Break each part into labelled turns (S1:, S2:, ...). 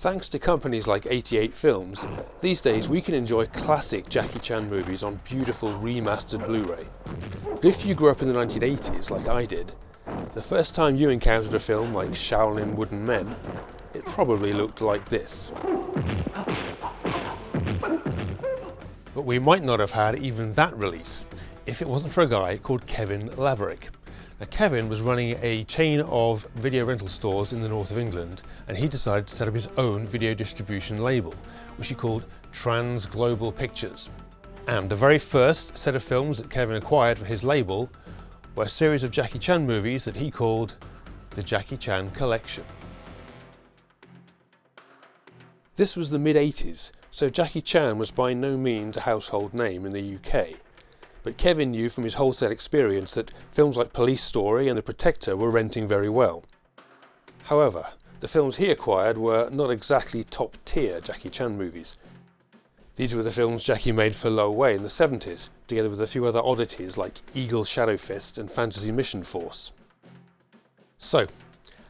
S1: Thanks to companies like 88 Films, these days we can enjoy classic Jackie Chan movies on beautiful remastered Blu-ray. But if you grew up in the 1980s like I did, the first time you encountered a film like Shaolin Wooden Men, it probably looked like this. But we might not have had even that release if it wasn't for a guy called Kevin Laverick. Now, Kevin was running a chain of video rental stores in the north of England, and he decided to set up his own video distribution label, which he called Trans Global Pictures. And the very first set of films that Kevin acquired for his label were a series of Jackie Chan movies that he called the Jackie Chan Collection. This was the mid-80s, so Jackie Chan was by no means a household name in the UK. But Kevin knew from his wholesale experience that films like Police Story and The Protector were renting very well. However, the films he acquired were not exactly top-tier Jackie Chan movies. These were the films Jackie made for Lo Wei in the 70s, together with a few other oddities like Eagle Shadow Fist and Fantasy Mission Force. So,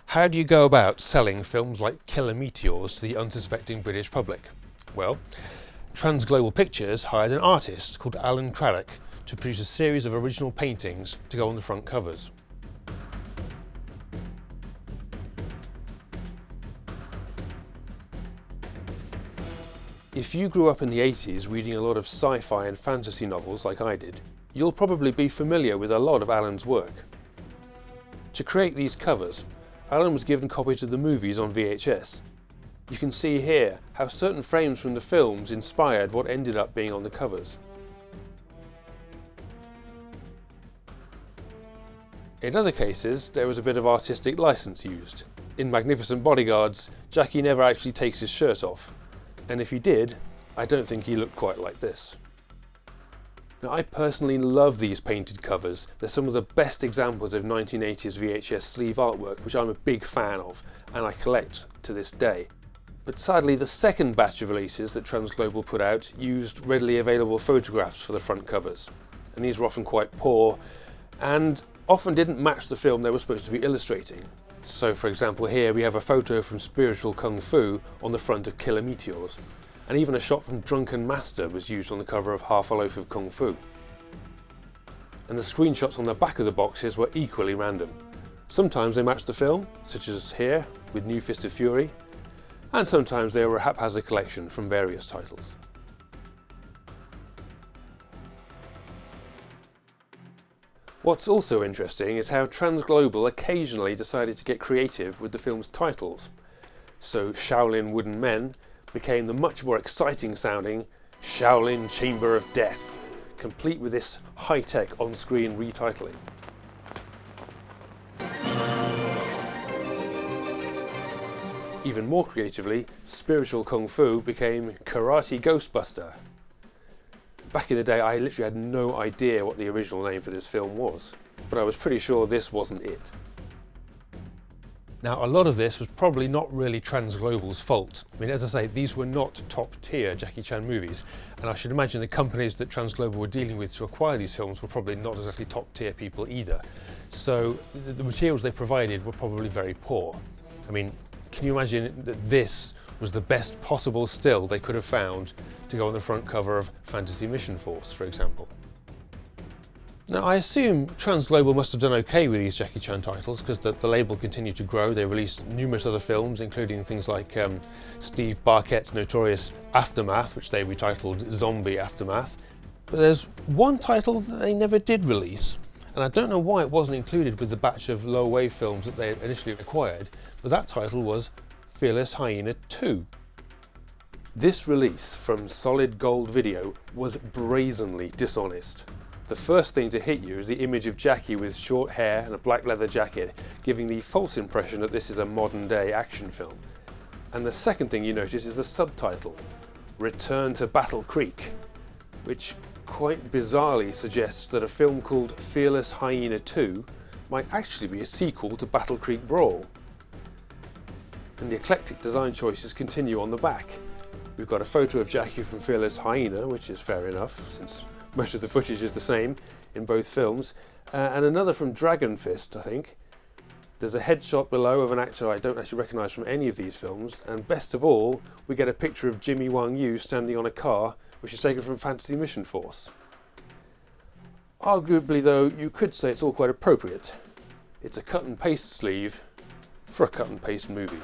S1: how do you go about selling films like Killer Meteors to the unsuspecting British public? Well, Trans Global Pictures hired an artist called Alan Craddock to produce a series of original paintings to go on the front covers. If you grew up in the 80s reading a lot of sci-fi and fantasy novels like I did, you'll probably be familiar with a lot of Alan's work. To create these covers, Alan was given copies of the movies on VHS. You can see here how certain frames from the films inspired what ended up being on the covers. In other cases, there was a bit of artistic license used. In Magnificent Bodyguards, Jackie never actually takes his shirt off, and if he did, I don't think he looked quite like this. Now, I personally love these painted covers. They're some of the best examples of 1980s VHS sleeve artwork, which I'm a big fan of, and I collect to this day. But sadly, the second batch of releases that Trans Global put out used readily available photographs for the front covers, and these were often quite poor, and often didn't match the film they were supposed to be illustrating. So, for example, here we have a photo from Spiritual Kung Fu on the front of Killer Meteors, and even a shot from Drunken Master was used on the cover of Half a Loaf of Kung Fu. And the screenshots on the back of the boxes were equally random. Sometimes they matched the film, such as here with New Fist of Fury, and sometimes they were a haphazard collection from various titles. What's also interesting is how Trans Global occasionally decided to get creative with the film's titles. So Shaolin Wooden Men became the much more exciting sounding Shaolin Chamber of Death, complete with this high-tech on-screen retitling. Even more creatively, Spiritual Kung Fu became Karate Ghostbuster. Back in the day, I literally had no idea what the original name for this film was, but I was pretty sure this wasn't it. Now, a lot of this was probably not really Trans Global's fault. I mean, as I say, these were not top-tier Jackie Chan movies, and I should imagine the companies that Trans Global were dealing with to acquire these films were probably not exactly top-tier people either. So the materials they provided were probably very poor. I mean, can you imagine that this was the best possible still they could have found to go on the front cover of Fantasy Mission Force, for example? Now, I assume Trans Global must have done okay with these Jackie Chan titles because the label continued to grow. They released numerous other films, including things like Steve Barkett's notorious Aftermath, which they retitled Zombie Aftermath. But there's one title that they never did release, and I don't know why it wasn't included with the batch of Lo Wei films that they initially acquired, but that title was Fearless Hyena 2. This release from Solid Gold Video was brazenly dishonest. The first thing to hit you is the image of Jackie with short hair and a black leather jacket, giving the false impression that this is a modern day action film. And the second thing you notice is the subtitle, Return to Battle Creek, which quite bizarrely suggests that a film called Fearless Hyena 2 might actually be a sequel to Battle Creek Brawl. And the eclectic design choices continue on the back. We've got a photo of Jackie from Fearless Hyena, which is fair enough, since most of the footage is the same in both films, and another from Dragon Fist, I think. There's a headshot below of an actor I don't actually recognise from any of these films, and best of all, we get a picture of Jimmy Wang Yu standing on a car, which is taken from Fantasy Mission Force. Arguably though, you could say it's all quite appropriate. It's a cut and paste sleeve for a cut and paste movie.